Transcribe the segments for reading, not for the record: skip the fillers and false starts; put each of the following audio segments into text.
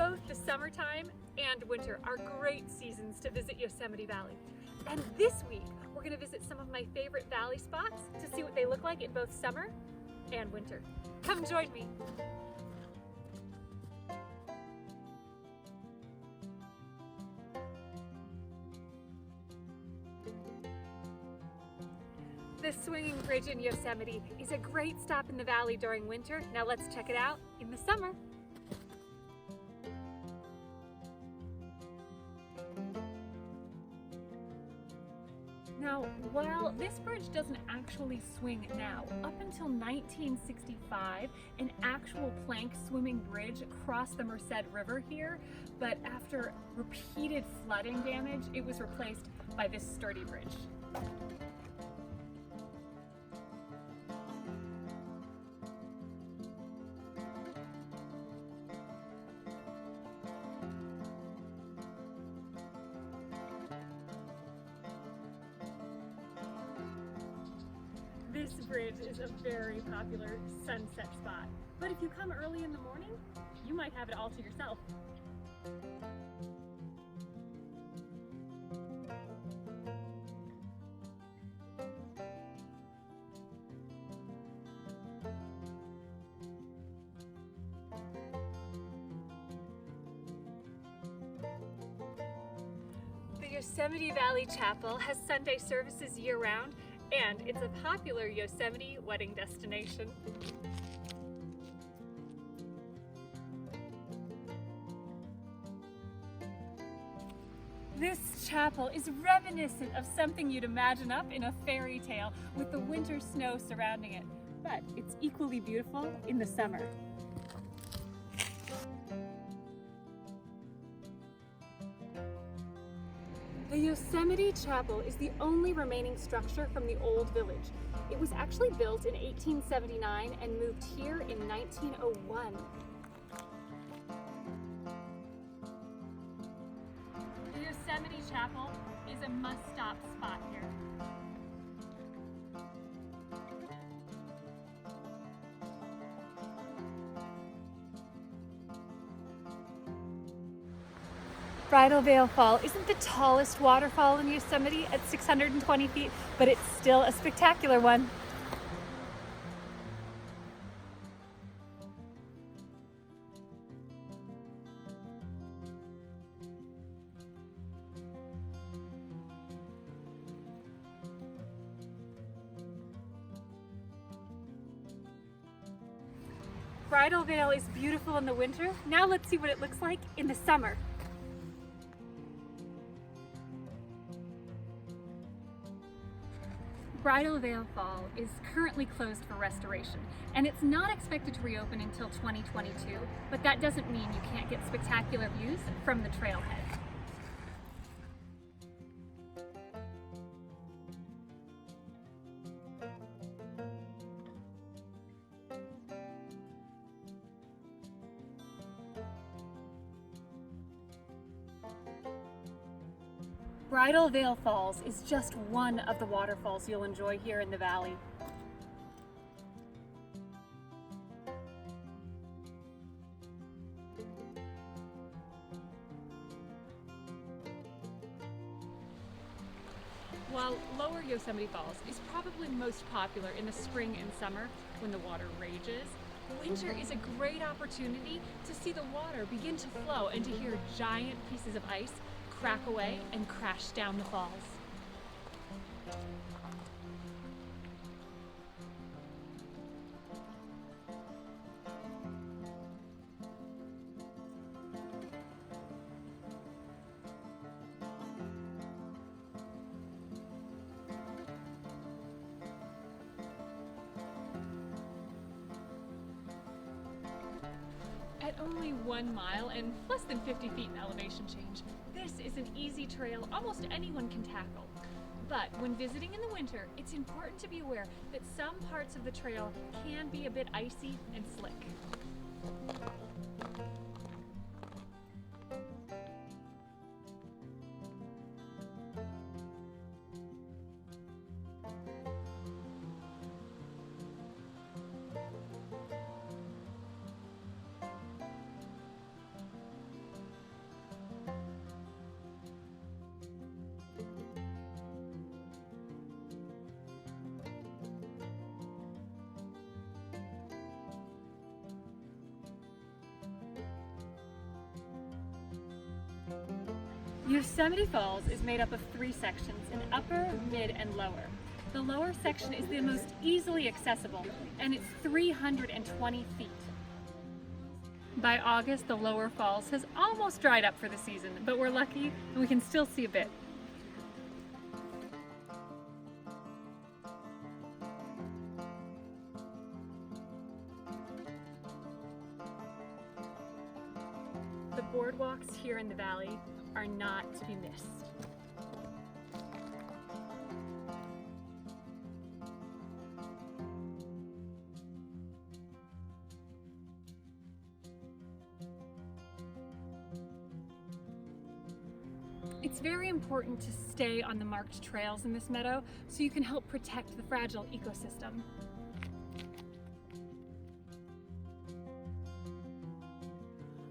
Both the summertime and winter are great seasons to visit Yosemite Valley. And this week, we're going to visit some of my favorite valley spots to see what they look like in both summer and winter. Come join me. The swinging bridge in Yosemite is a great stop in the valley during winter. Now let's check it out in the summer. Now, while this bridge doesn't actually swing now, up until 1965, an actual plank swimming bridge crossed the Merced River here, but after repeated flooding damage, it was replaced by this sturdy bridge. This bridge is a very popular sunset spot, but if you come early in the morning, you might have it all to yourself. The Yosemite Valley Chapel has Sunday services year-round, and it's a popular Yosemite wedding destination. This chapel is reminiscent of something you'd imagine up in a fairy tale with the winter snow surrounding it, but it's equally beautiful in the summer. The Yosemite Chapel is the only remaining structure from the old village. It was actually built in 1879 and moved here in 1901. The Yosemite Chapel is a must-stop spot here. Bridalveil Fall isn't the tallest waterfall in Yosemite at 620 feet, but it's still a spectacular one. Bridalveil is beautiful in the winter. Now let's see what it looks like in the summer. Bridalveil Fall is currently closed for restoration, and it's not expected to reopen until 2022, but that doesn't mean you can't get spectacular views from the trailhead. Bridalveil Falls is just one of the waterfalls you'll enjoy here in the valley. While Lower Yosemite Falls is probably most popular in the spring and summer when the water rages, winter is a great opportunity to see the water begin to flow and to hear giant pieces of ice crack away and crash down the falls. At only 1 mile and less than 50 feet in elevation change, this is an easy trail almost anyone can tackle. But when visiting in the winter, it's important to be aware that some parts of the trail can be a bit icy and slick. Yosemite Falls is made up of 3 sections, an upper, mid, and lower. The lower section is the most easily accessible, and it's 320 feet. By August, the lower falls has almost dried up for the season, but we're lucky and we can still see a bit. The boardwalks here in the valley are not to be missed. It's very important to stay on the marked trails in this meadow so you can help protect the fragile ecosystem.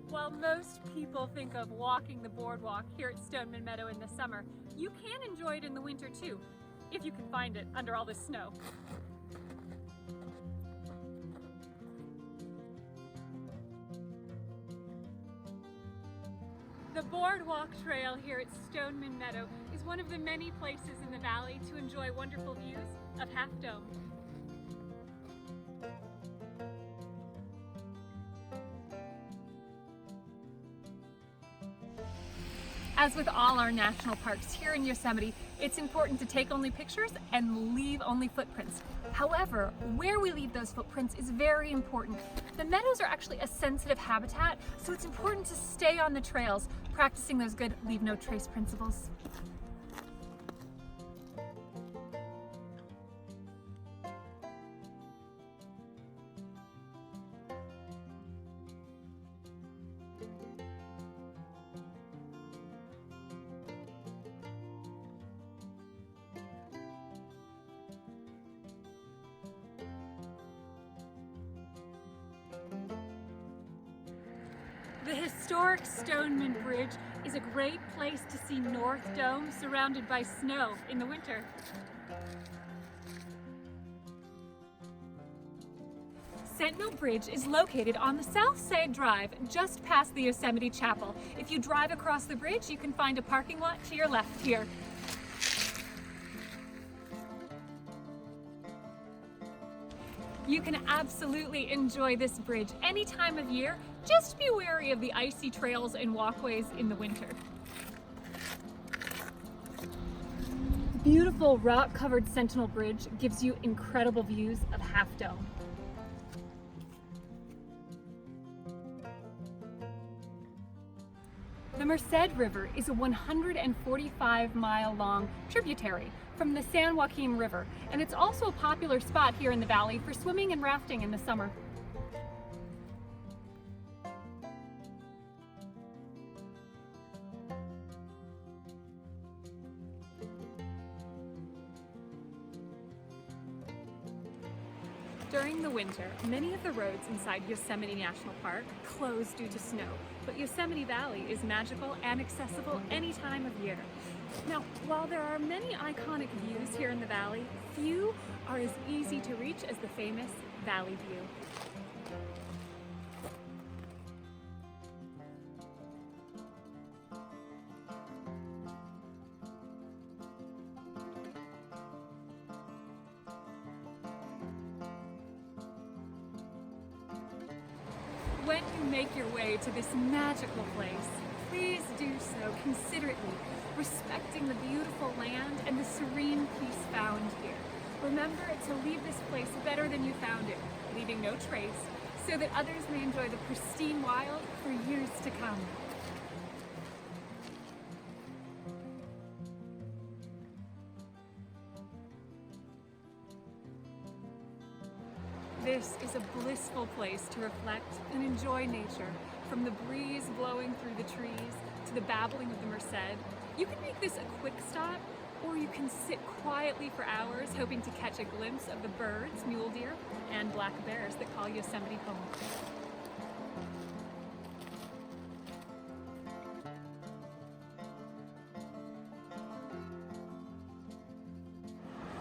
While most people think of walking the boardwalk here at Stoneman Meadow in the summer, you can enjoy it in the winter too, if you can find it under all this snow. The Boardwalk Trail here at Stoneman Meadow is one of the many places in the valley to enjoy wonderful views of Half Dome. As with all our national parks here in Yosemite, it's important to take only pictures and leave only footprints. However, where we leave those footprints is very important. The meadows are actually a sensitive habitat, so it's important to stay on the trails, practicing those good leave no trace principles. The historic Stoneman Bridge is a great place to see North Dome surrounded by snow in the winter. Sentinel Bridge is located on the South Side Drive, just past the Yosemite Chapel. If you drive across the bridge, you can find a parking lot to your left here. You can absolutely enjoy this bridge any time of year. Just be wary of the icy trails and walkways in the winter. Beautiful rock-covered Sentinel Bridge gives you incredible views of Half Dome. The Merced River is a 145-mile-long tributary from the San Joaquin River, and it's also a popular spot here in the valley for swimming and rafting in the summer. During the winter, many of the roads inside Yosemite National Park close due to snow, but Yosemite Valley is magical and accessible any time of year. Now, while there are many iconic views here in the valley, few are as easy to reach as the famous Valley View. When you make your way to this magical place, please do so considerately, respecting the beautiful land and the serene peace found here. Remember to leave this place better than you found it, leaving no trace, so that others may enjoy the pristine wild for years to come. This is a blissful place to reflect and enjoy nature, from the breeze blowing through the trees to the babbling of the Merced. You can make this a quick stop, or you can sit quietly for hours hoping to catch a glimpse of the birds, mule deer, and black bears that call Yosemite home.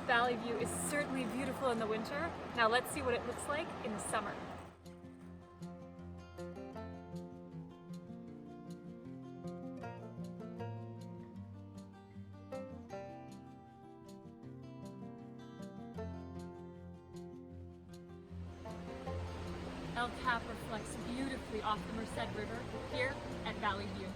Valley View is certainly beautiful in the winter. Now let's see what it looks like in the summer. El Cap reflects beautifully off the Merced River here at Valley View.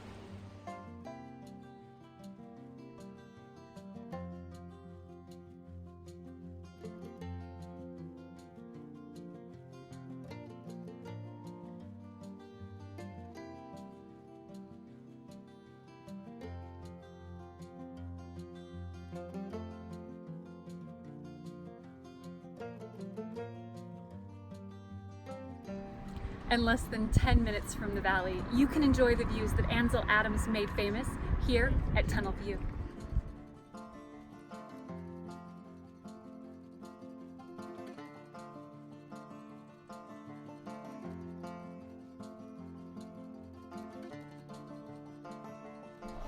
And less than 10 minutes from the valley, you can enjoy the views that Ansel Adams made famous here at Tunnel View.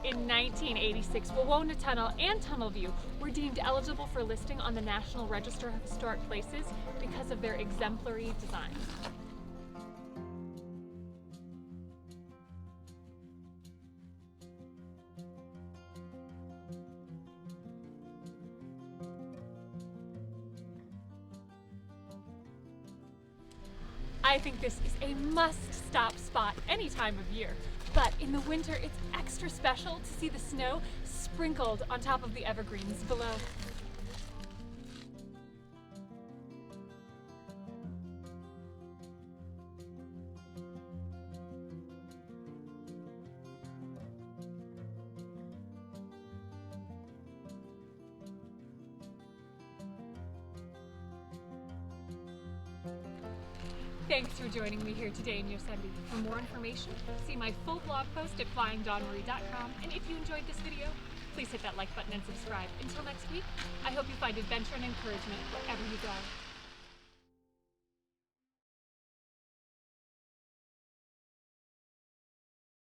In 1986, Wawona Tunnel and Tunnel View were deemed eligible for listing on the National Register of Historic Places because of their exemplary design. I think this is a must-stop spot any time of year, but in the winter it's extra special to see the snow sprinkled on top of the evergreens below. Thanks for joining me here today in Yosemite. For more information, see my full blog post at flyingdawnmarie.com. And if you enjoyed this video, please hit that like button and subscribe. Until next week, I hope you find adventure and encouragement wherever you go.